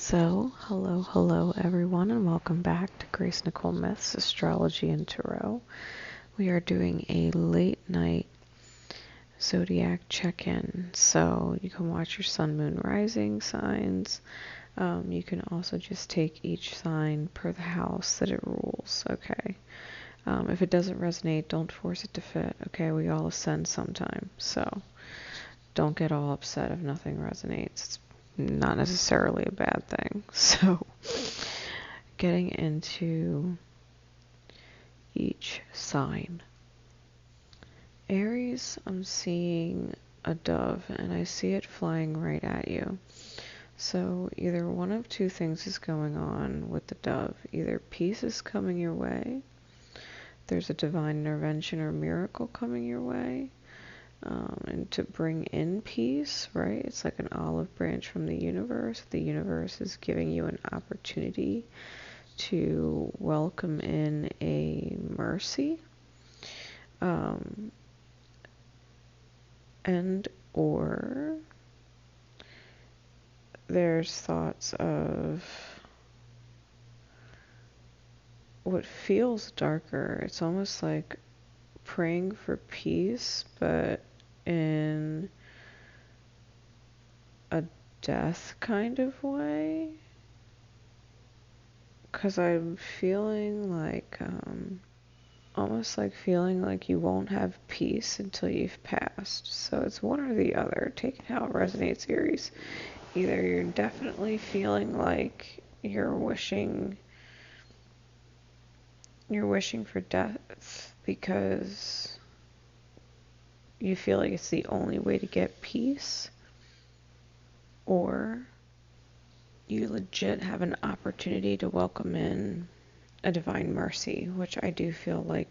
So, hello everyone, and welcome back to GraceNicoleMyths Astrology and Tarot. We are doing a late night zodiac check-in, so you can watch your sun, moon, rising signs. You can also just take each sign per the house that it rules, okay? If it doesn't resonate, don't force it to fit, okay? We all ascend sometime, so don't get all upset if nothing resonates. It's not necessarily a bad thing. So, getting into each sign. Aries, I'm seeing a dove, and I see it flying right at you. So either one of two things is going on with the dove. Either peace is coming your way, there's a divine intervention or miracle coming your way, and to bring in peace, right? It's like an olive branch from the universe. The universe is giving you an opportunity to welcome in a mercy, and or there's thoughts of what feels darker. It's almost like praying for peace, but in a death kind of way. Because I'm feeling like, almost like feeling like you won't have peace until you've passed. So it's one or the other. Take it how it resonates, Aries. Either you're definitely feeling like you're wishing for death because you feel like it's the only way to get peace, or you legit have an opportunity to welcome in a divine mercy, which I do feel like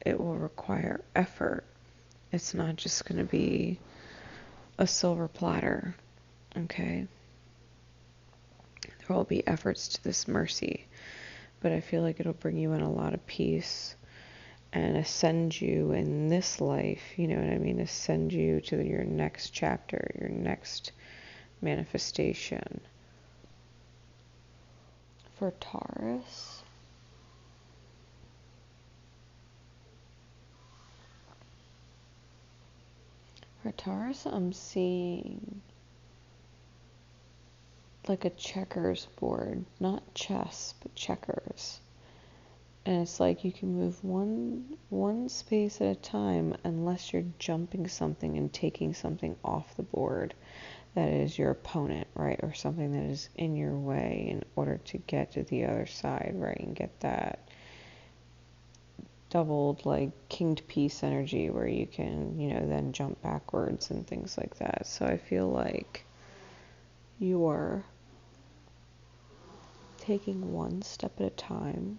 it will require effort. It's not just going to be a silver platter, okay? There will be efforts to this mercy, but I feel like it'll bring you in a lot of peace and ascend you in this life, you know what I mean? Ascend you to your next chapter, your next manifestation. For Taurus, I'm seeing like a checkers board, not chess, but checkers. And it's like you can move one space at a time unless you're jumping something and taking something off the board that is your opponent, right? Or something that is in your way in order to get to the other side, right? And get that doubled like kinged peace energy where you can, then jump backwards and things like that. So I feel like you are taking one step at a time,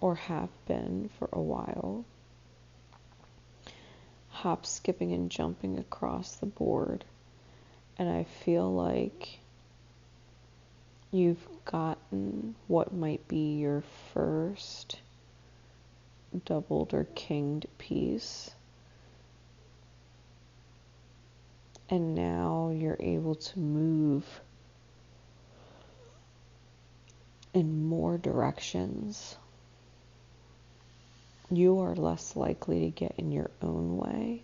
or have been for a while, hop, skipping, and jumping across the board. And I feel like you've gotten what might be your first doubled or kinged piece. And now you're able to move in more directions. You are less likely to get in your own way,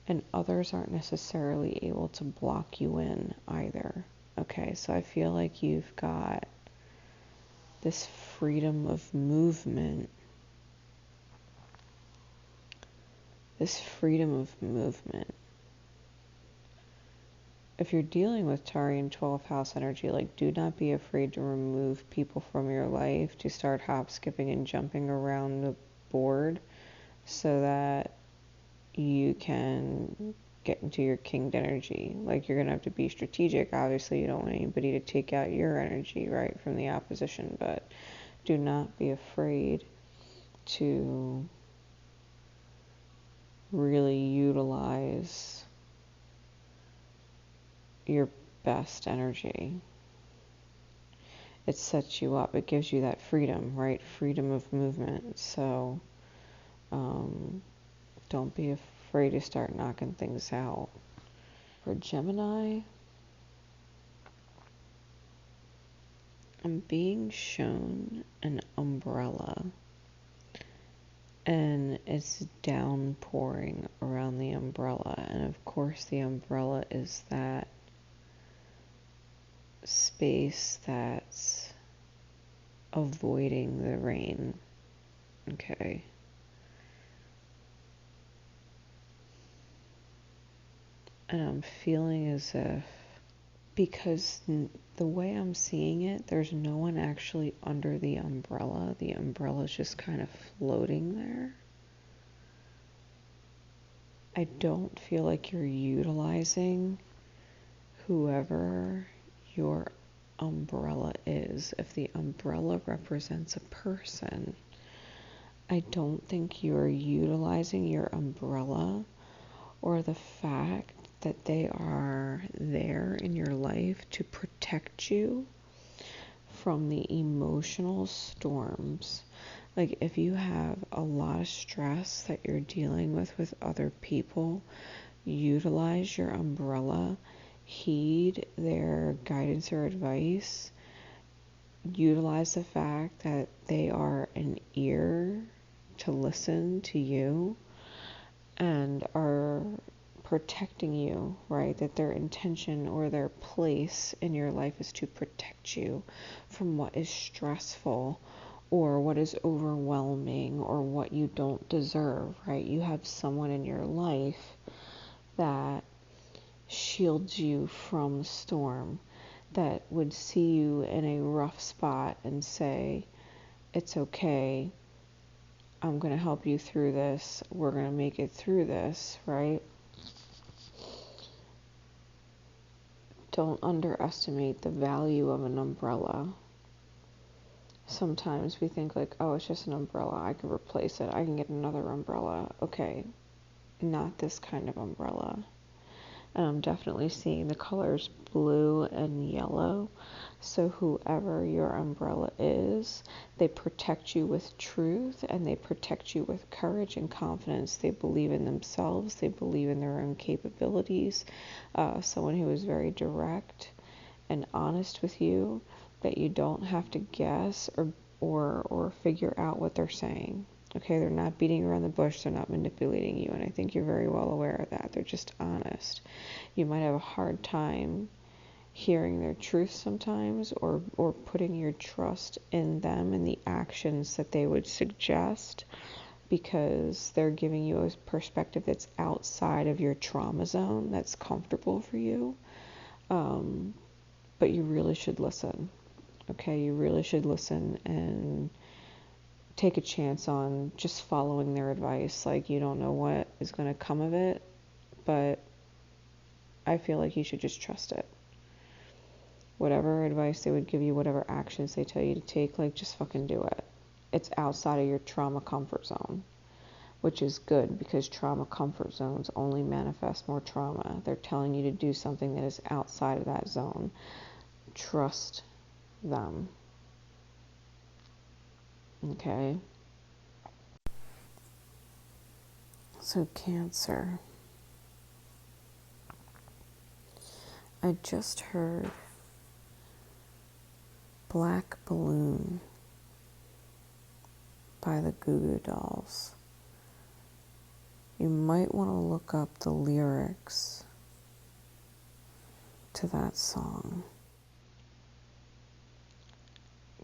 and others aren't necessarily able to block you in either. Okay, so I feel like you've got this freedom of movement. If you're dealing with Tarian 12th house energy, like, do not be afraid to remove people from your life, to start hop, skipping, and jumping around the board so that you can get into your kinged energy. Like, you're going to have to be strategic. Obviously, you don't want anybody to take out your energy, right, from the opposition, but do not be afraid to really utilize your best energy. It sets you up. It gives you that freedom, right? Freedom of movement. So don't be afraid to start knocking things out. For Gemini, I'm being shown an umbrella, and it's downpouring around the umbrella, and of course the umbrella is that space that's avoiding the rain. Okay. And I'm feeling as if, because the way I'm seeing it, there's no one actually under the umbrella. The umbrella's just kind of floating there. I don't feel like you're utilizing whoever your umbrella is. If the umbrella represents a person, I don't think you're utilizing your umbrella or the fact that they are there in your life to protect you from the emotional storms. Like, if you have a lot of stress that you're dealing with other people, utilize your umbrella, heed their guidance or advice, utilize the fact that they are an ear to listen to you and are protecting you, right? That their intention or their place in your life is to protect you from what is stressful or what is overwhelming or what you don't deserve, right? You have someone in your life that shields you from the storm, that would see you in a rough spot and say, it's okay, I'm going to help you through this, we're going to make it through this, right? Don't underestimate the value of an umbrella. Sometimes we think like, oh, it's just an umbrella, I can replace it, I can get another umbrella. Okay, not this kind of umbrella. And I'm definitely seeing the colors blue and yellow. So whoever your umbrella is, they protect you with truth and they protect you with courage and confidence. They believe in themselves. They believe in their own capabilities. Someone who is very direct and honest with you, that you don't have to guess or figure out what they're saying. Okay, they're not beating around the bush, they're not manipulating you, and I think you're very well aware of that. They're just honest. You might have a hard time hearing their truth sometimes, or putting your trust in them and the actions that they would suggest, because they're giving you a perspective that's outside of your trauma zone, that's comfortable for you. But you really should listen. Okay, you really should listen and take a chance on just following their advice. Like, you don't know what is going to come of it, but I feel like you should just trust it. Whatever advice they would give you, whatever actions they tell you to take, like, just fucking do it. It's outside of your trauma comfort zone, which is good, because trauma comfort zones only manifest more trauma. They're telling you to do something that is outside of that zone. Trust them. Okay? So, Cancer. I just heard Black Balloon by the Goo Goo Dolls. You might want to look up the lyrics to that song.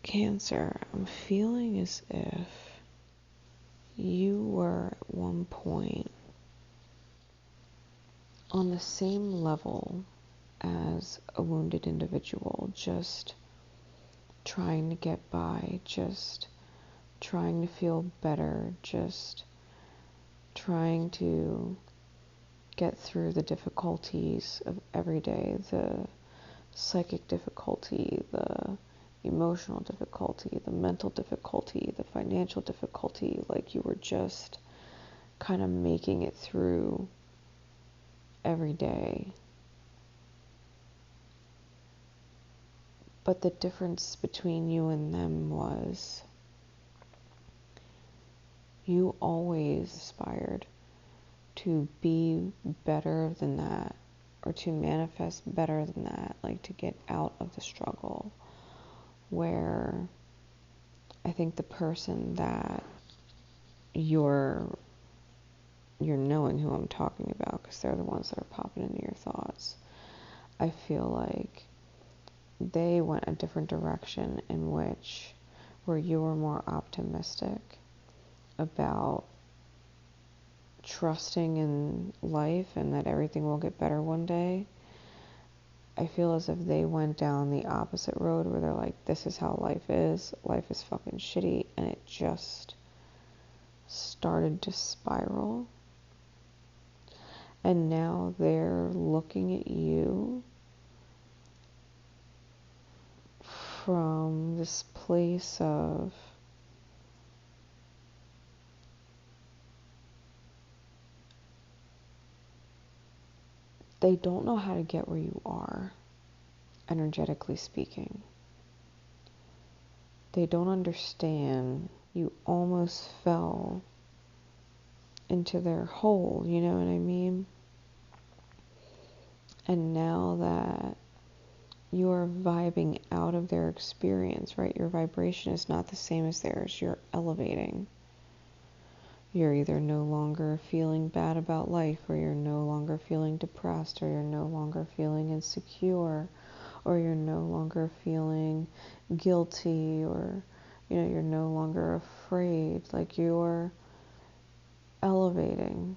Cancer, I'm feeling as if you were at one point on the same level as a wounded individual, just trying to get by, just trying to feel better, just trying to get through the difficulties of every day, the psychic difficulty, the emotional difficulty, the mental difficulty, the financial difficulty. Like, you were just kind of making it through every day. But the difference between you and them was you always aspired to be better than that, or to manifest better than that, like to get out of the struggle, where I think the person that you're knowing who I'm talking about, because they're the ones that are popping into your thoughts, I feel like they went a different direction in which where you were more optimistic about trusting in life and that everything will get better one day. I feel as if they went down the opposite road where they're like, this is how life is fucking shitty, and it just started to spiral. And now they're looking at you from this place of they don't know how to get where you are, energetically speaking. They don't understand. You almost fell into their hole, you know what I mean? And now that you're vibing out of their experience, right? Your vibration is not the same as theirs. You're elevating. You're either no longer feeling bad about life, or you're no longer feeling depressed, or you're no longer feeling insecure, or you're no longer feeling guilty, or you're no longer afraid. Like, you're elevating.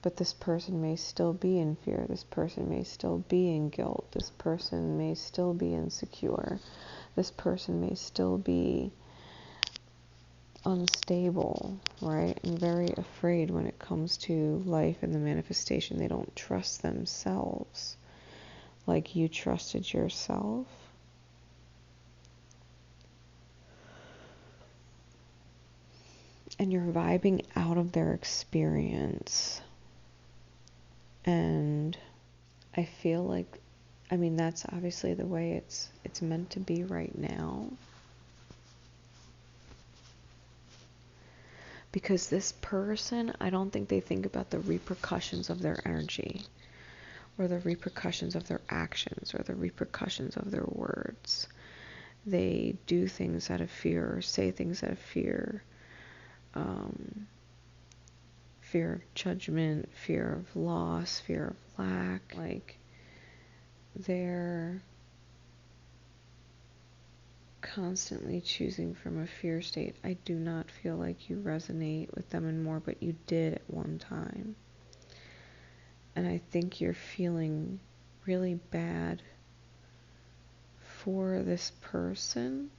But this person may still be in fear. This person may still be in guilt. This person may still be insecure. This person may still be unstable, right? And very afraid when it comes to life and the manifestation. They don't trust themselves like you trusted yourself. And you're vibing out of their experience. And I feel like, that's obviously the way it's meant to be right now. Because this person, I don't think they think about the repercussions of their energy, or the repercussions of their actions, or the repercussions of their words. They do things out of fear, or say things out of fear. Fear of judgment, fear of loss, fear of lack. Like, they're constantly choosing from a fear state. I do not feel like you resonate with them anymore, but you did at one time. And I think you're feeling really bad for this person,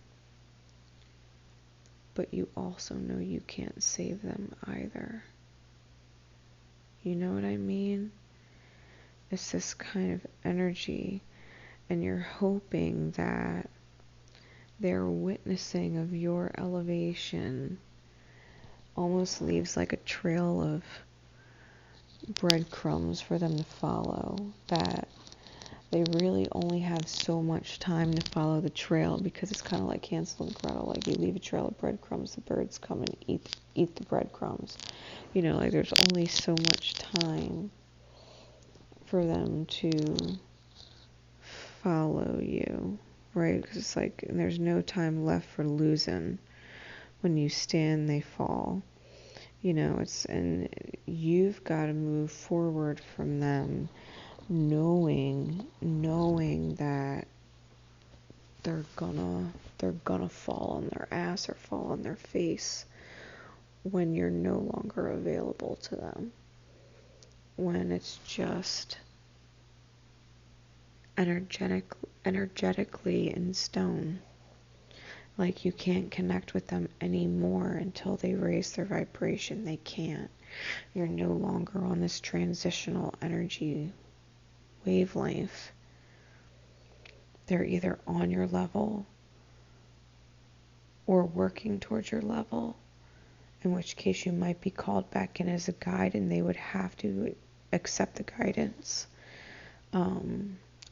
but you also know you can't save them either. You know what I mean? It's this kind of energy, and you're hoping that their witnessing of your elevation almost leaves like a trail of breadcrumbs for them to follow, that they really only have so much time to follow the trail, because it's kind of like Hansel and Gretel. Like, you leave a trail of breadcrumbs, the birds come and eat the breadcrumbs. Like, there's only so much time for them to follow you, right? Because it's like, and there's no time left for losing. When you stand, they fall. And you've got to move forward from them, knowing that they're gonna fall on their ass or fall on their face when you're no longer available to them. When it's just energetically in stone. Like, you can't connect with them anymore until they raise their vibration. They can't. You're no longer on this transitional energy wavelength. They're either on your level or working towards your level, in which case you might be called back in as a guide, and they would have to accept the guidance.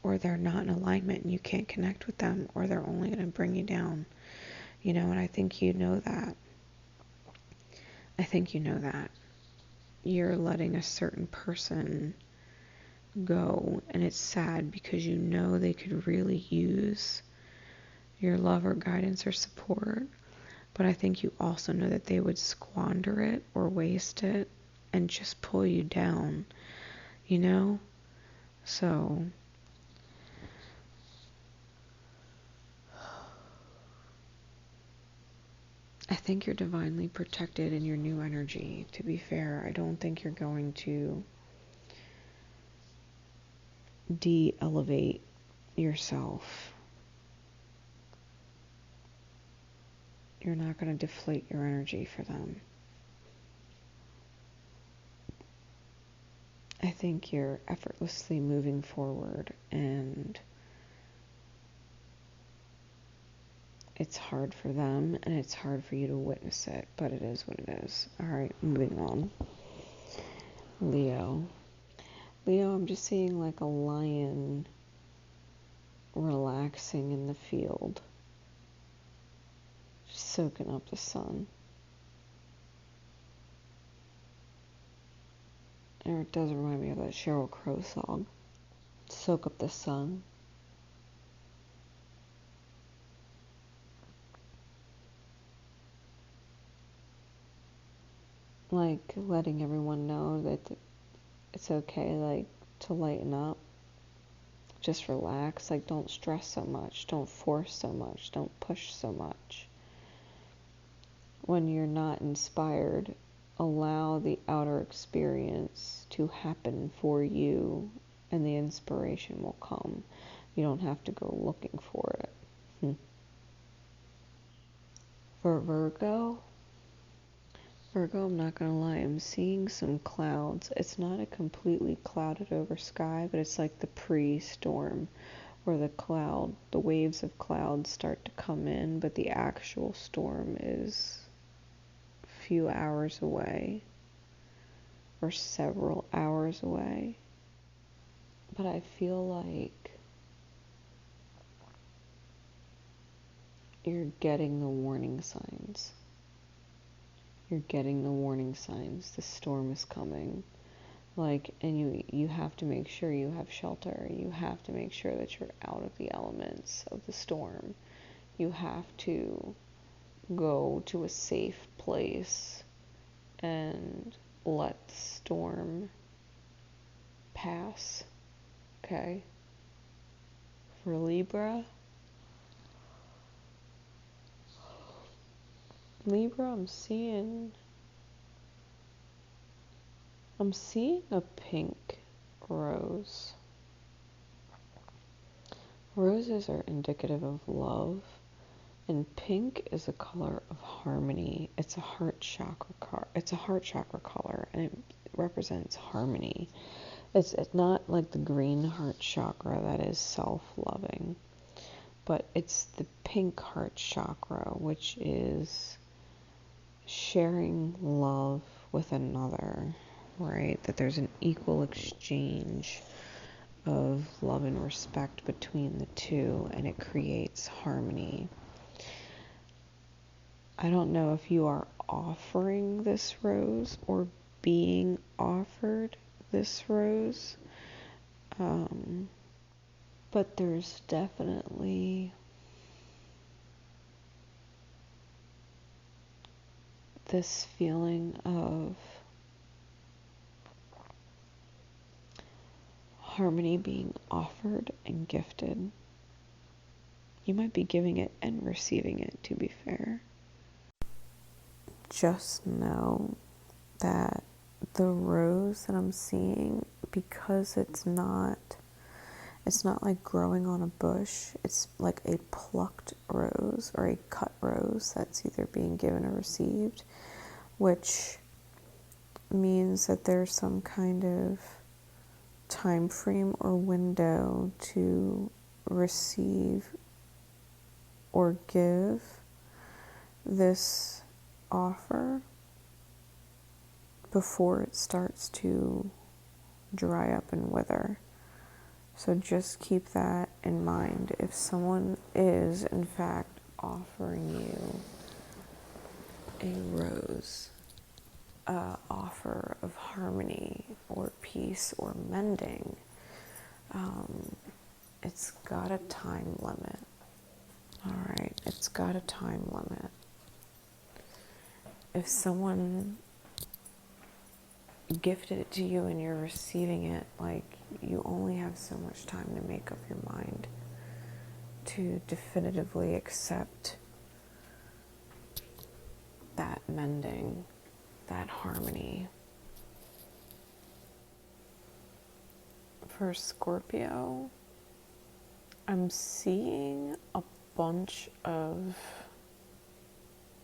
Or they're not in alignment and you can't connect with them, or they're only going to bring you down. And I think you know that. You're letting a certain person go, and it's sad because they could really use your love or guidance or support. But I think you also know that they would squander it or waste it and just pull you down, you know? So I think you're divinely protected in your new energy, to be fair. I don't think you're going to de-elevate yourself. You're not going to deflate your energy for them. I think you're effortlessly moving forward, and it's hard for them and it's hard for you to witness it, but it is what it is. All right, moving on. Leo, I'm just seeing like a lion relaxing in the field, just soaking up the sun. And it does remind me of that Sheryl Crow song, Soak Up the Sun. Like letting everyone know that it's okay, like, to lighten up. Just relax. Like, don't stress so much. Don't force so much. Don't push so much. When you're not inspired, allow the outer experience to happen for you, and the inspiration will come. You don't have to go looking for it. For Virgo, I'm not going to lie, I'm seeing some clouds. It's not a completely clouded over sky, but it's like the pre-storm where the waves of clouds start to come in, but the actual storm is a few hours away or several hours away. But I feel like you're getting the warning signs. You're getting the warning signs. The storm is coming. Like, and you have to make sure you have shelter. You have to make sure that you're out of the elements of the storm. You have to go to a safe place and let the storm pass. Okay? For Libra, I'm seeing a pink rose. Roses are indicative of love, and pink is a color of harmony. It's a heart chakra color, and it represents harmony. It's not like the green heart chakra that is self-loving, but it's the pink heart chakra, which is sharing love with another, right? That there's an equal exchange of love and respect between the two, and it creates harmony. I don't know if you are offering this rose or being offered this rose, but there's definitely this feeling of harmony being offered and gifted. You might be giving it and receiving it, to be fair. Just know that the rose that I'm seeing, because it's not like growing on a bush, it's like a plucked rose or a cut rose that's either being given or received, which means that there's some kind of time frame or window to receive or give this offer before it starts to dry up and wither. So just keep that in mind. If someone is in fact offering you a rose, offer of harmony or peace or mending, it's got a time limit. All right, it's got a time limit. If someone gifted it to you and you're receiving it, like, you only have so much time to make up your mind to definitively accept that mending, that harmony. For Scorpio, I'm seeing a bunch of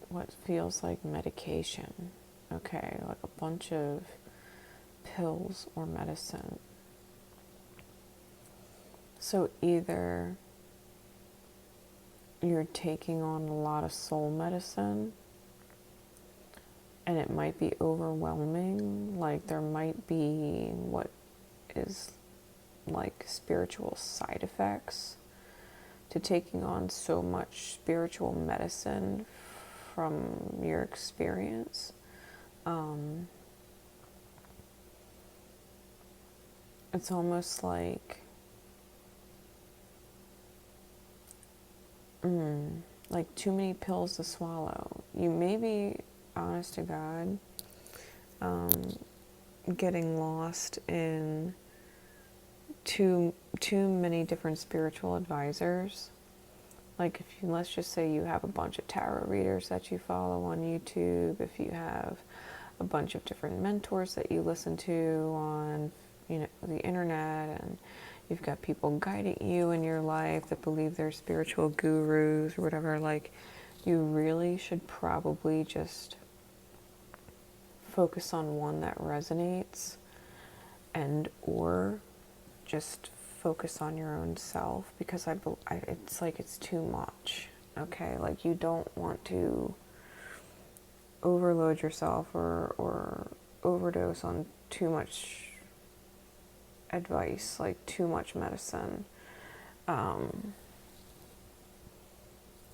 what feels like medication, okay, like a bunch of pills or medicine. So either you're taking on a lot of soul medicine and it might be overwhelming, like there might be what is like spiritual side effects to taking on so much spiritual medicine from your experience. It's almost like too many pills to swallow. You may be, honest to God, getting lost in too many different spiritual advisors. Like, let's just say you have a bunch of tarot readers that you follow on YouTube, if you have a bunch of different mentors that you listen to on, the internet, and you've got people guiding you in your life that believe they're spiritual gurus or whatever, like, you really should probably just focus on one that resonates, and or just focus on your own self, because it's like it's too much, okay? Like, you don't want to overload yourself or overdose on too much advice, like too much medicine.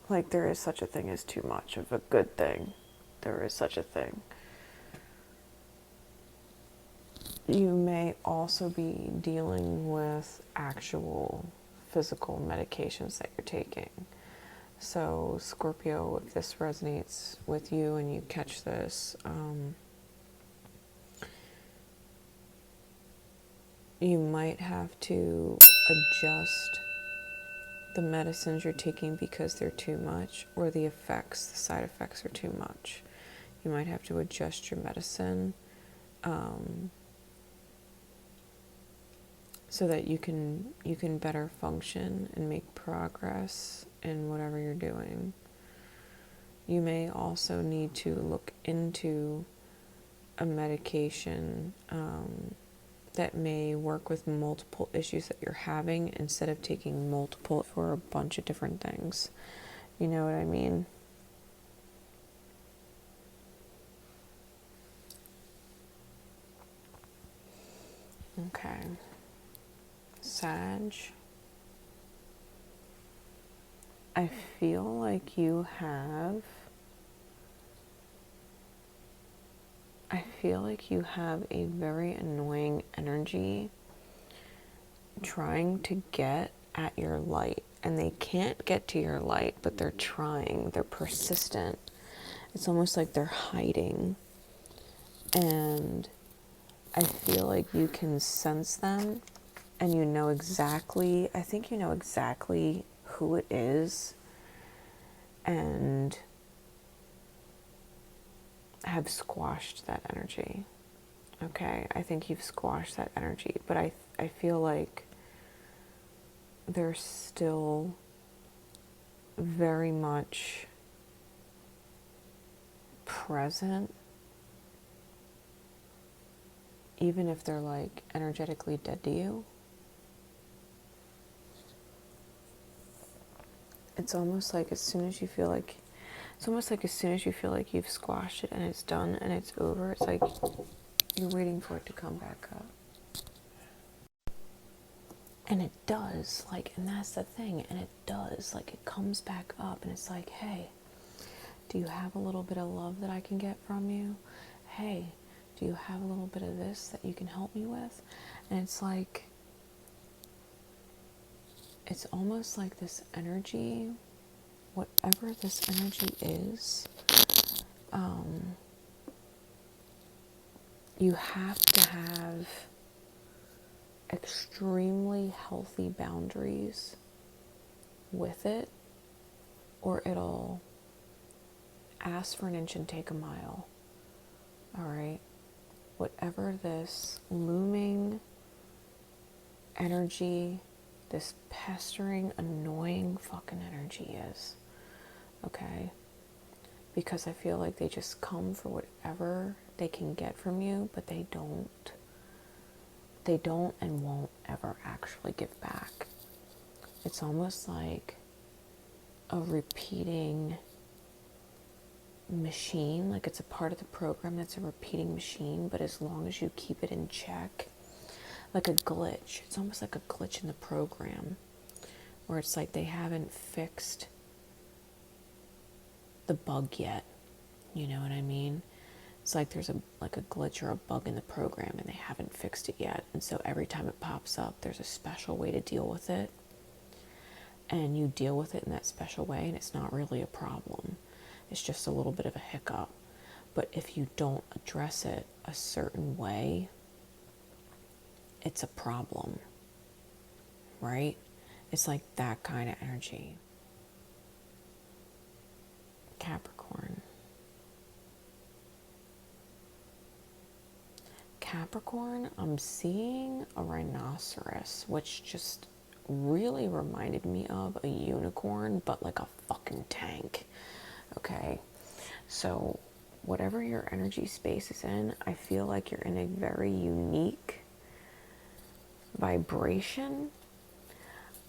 Like, there is such a thing as too much of a good thing. There is such a thing. You may also be dealing with actual physical medications that you're taking. So, Scorpio, if this resonates with you and you catch this, you might have to adjust the medicines you're taking because they're too much, or the side effects are too much. You might have to adjust your medicine so that you can better function and make progress in whatever you're doing. You may also need to look into a medication that may work with multiple issues that you're having, instead of taking multiple for a bunch of different things. You know what I mean? Okay. Sag, I feel like you have a very annoying energy trying to get at your light, and they can't get to your light, but they're trying. They're persistent. It's almost like they're hiding, and I feel like you can sense them, and I think you know exactly who it is, and have squashed that energy. Okay, I think you've squashed that energy, but I feel like they're still very much present, even if they're like energetically dead to you. It's almost like as soon as you feel like you've squashed it and it's done and it's over, it's like you're waiting for it to come back up. And it does, and that's the thing, and it does, it comes back up, and it's like, hey, do you have a little bit of love that I can get from you? Hey, do you have a little bit of this that you can help me with? And it's like, it's almost like this energy whatever this energy is, you have to have extremely healthy boundaries with it, or it'll ask for an inch and take a mile. All right? Whatever this looming energy, this pestering, annoying fucking energy is, okay? Because I feel like they just come for whatever they can get from you, but they don't and won't ever actually give back. It's almost like a repeating machine, like it's a part of the program that's a repeating machine, but as long as you keep it in check, like a glitch, it's almost like a glitch in the program, where it's like they haven't fixed the bug yet, you know what I mean? It's like there's a glitch or a bug in the program and they haven't fixed it yet, and so every time it pops up, there's a special way to deal with it, and you deal with it in that special way, and it's not really a problem. It's just a little bit of a hiccup. But if you don't address it a certain way, it's a problem, right? It's like that kind of energy. Capricorn. Capricorn, I'm seeing a rhinoceros, which just really reminded me of a unicorn, but like a fucking tank. Okay, so whatever your energy space is in, I feel like you're in a very unique vibration.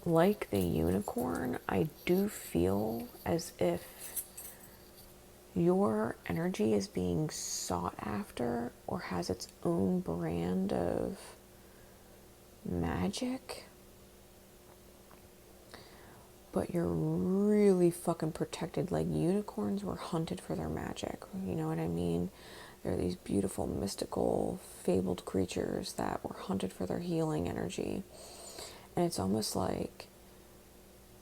Like the unicorn, I do feel as if your energy is being sought after or has its own brand of magic, but you're really fucking protected. Like unicorns were hunted for their magic, you know what I mean? They're these beautiful, mystical, fabled creatures that were hunted for their healing energy. And it's almost like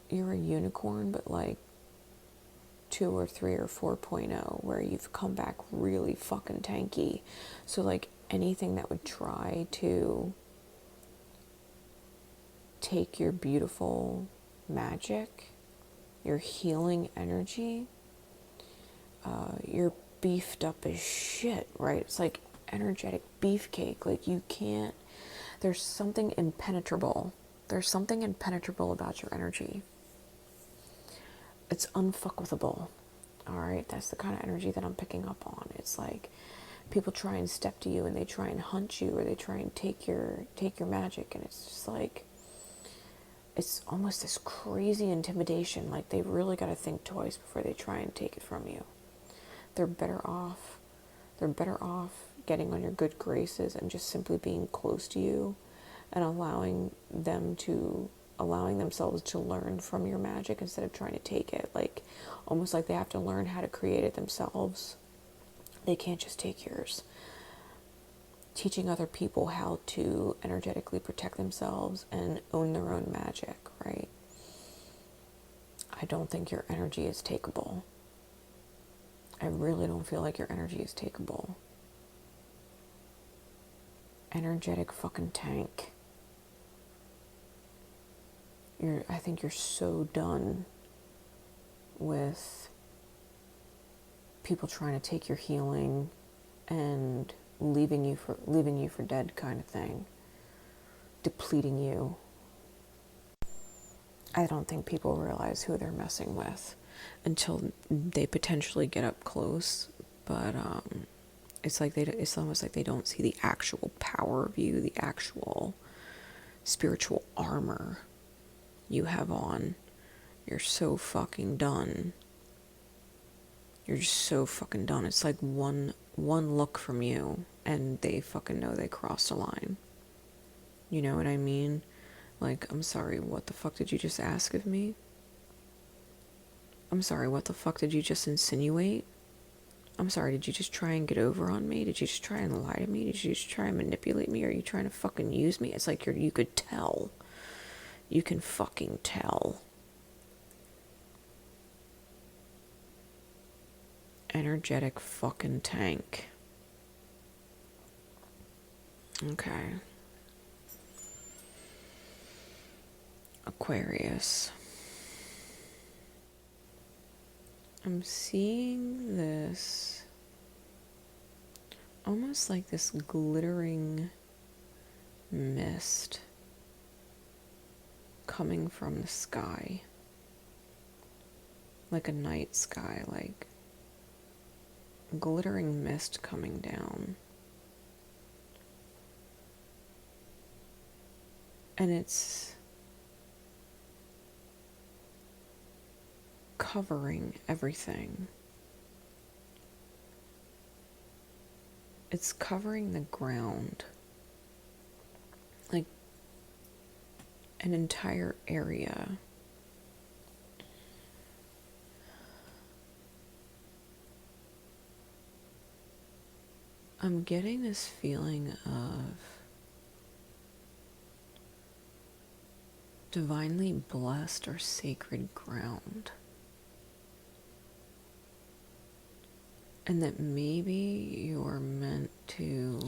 you're a unicorn, but like 2 or 3 or 4.0, where you've come back really fucking tanky. So like anything that would try to take your beautiful magic, your healing energy, you're beefed up as shit, right? It's like energetic beefcake. Like you can't, there's something impenetrable. There's something impenetrable about your energy. It's unfuckwithable. All right, that's the kind of energy that I'm picking up on. It's like people try and step to you and they try and hunt you, or they try and take your magic, and it's just like, it's almost this crazy intimidation. Like they've really got to think twice before they try and take it from you. They're better off getting on your good graces and just simply being close to you and allowing themselves to learn from your magic instead of trying to take it. Like almost like they have to learn how to create it themselves. They can't just take yours. Teaching other people how to energetically protect themselves and own their own magic, right? I don't think your energy is takeable. I really don't feel like your energy is takeable. Energetic fucking tank. I think you're so done with people trying to take your healing and leaving you for dead kind of thing. Depleting you. I don't think people realize who they're messing with until they potentially get up close, but it's almost like they don't see the actual power of you, the actual spiritual armor you have on. You're so fucking done. You're just so fucking done. It's like one look from you and they fucking know they crossed a line. You know what I mean? Like, I'm sorry, what the fuck did you just ask of me? I'm sorry, what the fuck did you just insinuate? I'm sorry, did you just try and get over on me? Did you just try and lie to me? Did you just try and manipulate me? Are you trying to fucking use me? It's like you could tell. You can fucking tell. energetic fucking tank. Okay. Aquarius. I'm seeing this almost like this glittering mist coming from the sky. Like a night sky, like glittering mist coming down. And it's covering everything. It's covering the ground. Like an entire area. I'm getting this feeling of divinely blessed or sacred ground. And that maybe you're meant to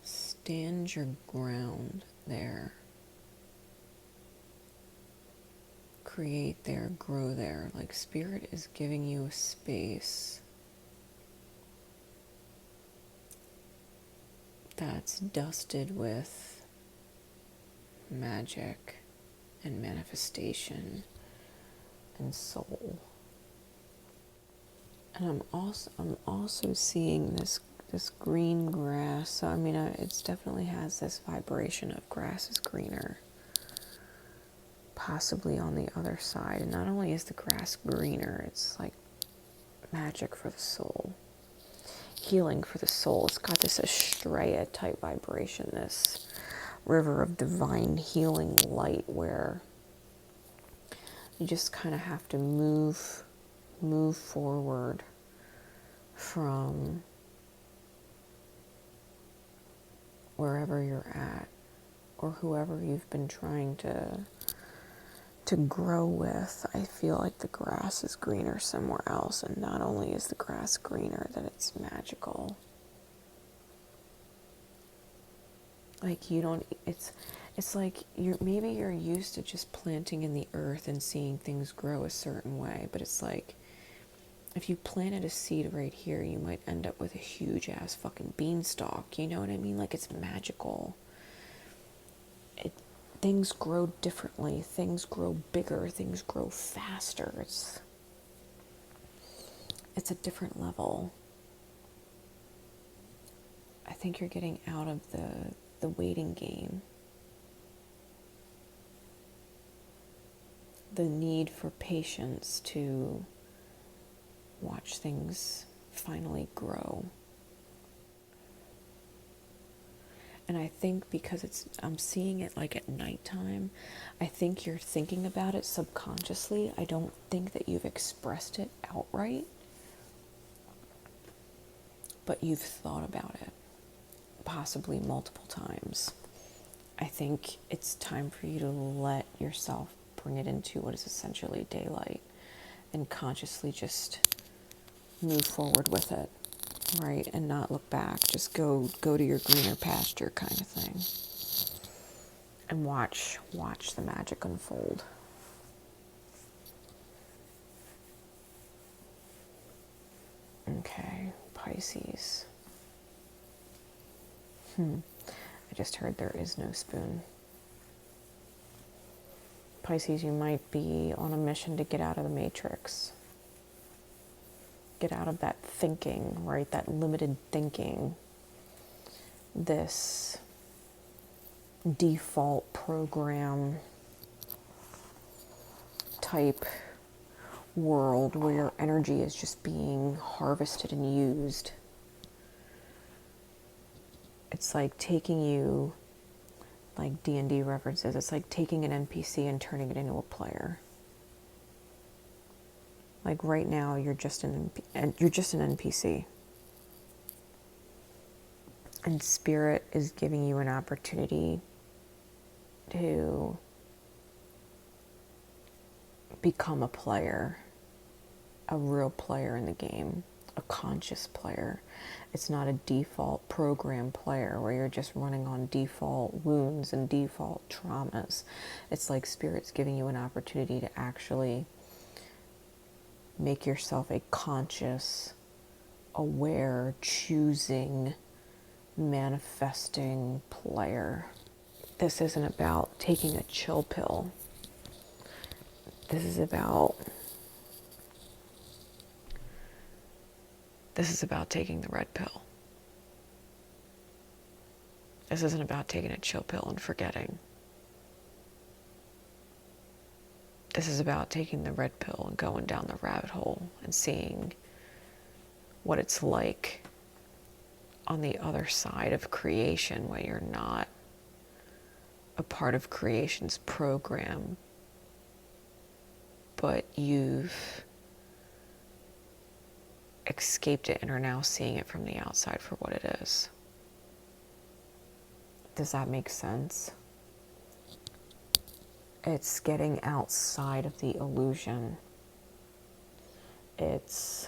stand your ground there. Create there, grow there. Like Spirit is giving you a space that's dusted with magic and manifestation and soul. And I'm also seeing this green grass. So I mean, it definitely has this vibration of grass is greener, possibly on the other side. And not only is the grass greener, it's like magic for the soul, healing for the soul. It's got this Estrella type vibration, this river of divine healing light, where you just kind of have to move forward from wherever you're at, or whoever you've been trying to grow with. I feel like the grass is greener somewhere else, and not only is the grass greener, that it's magical. Like you don't, it's like maybe you're used to just planting in the earth and seeing things grow a certain way, but it's like if you planted a seed right here, you might end up with a huge ass fucking beanstalk. You know what I mean? Like it's magical. Things grow differently. Things grow bigger. Things grow faster. It's a different level. I think you're getting out of the waiting game. The need for patience to watch things finally grow. And I think because I'm seeing it like at nighttime, I think you're thinking about it subconsciously. I don't think that you've expressed it outright, but you've thought about it, possibly multiple times. I think it's time for you to let yourself bring it into what is essentially daylight and consciously just move forward with it, right? And not look back. Just go to your greener pasture kind of thing. And watch the magic unfold. Okay, Pisces. I just heard there is no spoon. Pisces, you might be on a mission to get out of the matrix. Get out of that thinking, right? That limited thinking. This default program type world where your energy is just being harvested and used. It's like taking you, like D&D references, it's like taking an NPC and turning it into a player. Like right now, you're just an NPC. And Spirit is giving you an opportunity to become a player, a real player in the game, a conscious player. It's not a default program player where you're just running on default wounds and default traumas. It's like Spirit's giving you an opportunity to actually make yourself a conscious, aware, choosing, manifesting player. This isn't about taking a chill pill. This is about taking the red pill. This isn't about taking a chill pill and forgetting. This is about taking the red pill and going down the rabbit hole and seeing what it's like on the other side of creation, where you're not a part of creation's program, but you've escaped it and are now seeing it from the outside for what it is. Does that make sense? It's getting outside of the illusion. It's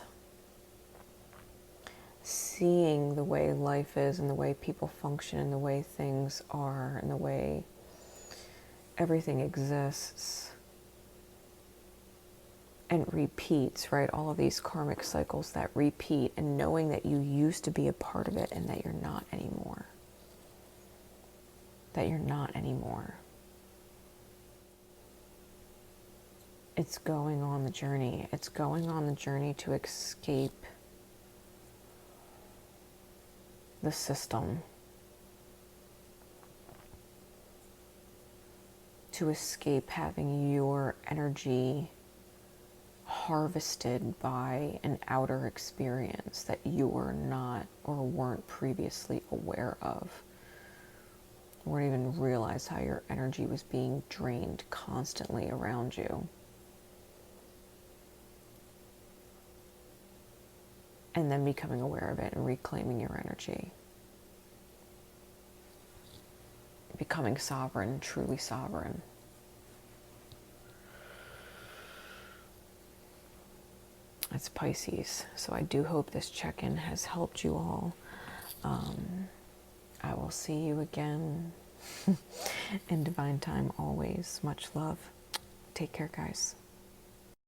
seeing the way life is and the way people function and the way things are and the way everything exists and repeats, right? All of these karmic cycles that repeat, and knowing that you used to be a part of it and that you're not anymore. That you're not anymore. It's going on the journey. It's going on the journey to escape the system. To escape having your energy harvested by an outer experience that you were not or weren't previously aware of, or even realize how your energy was being drained constantly around you. And then becoming aware of it and reclaiming your energy. Becoming sovereign, truly sovereign. It's Pisces. So I do hope this check-in has helped you all. I will see you again in divine time always. Much love. Take care, guys.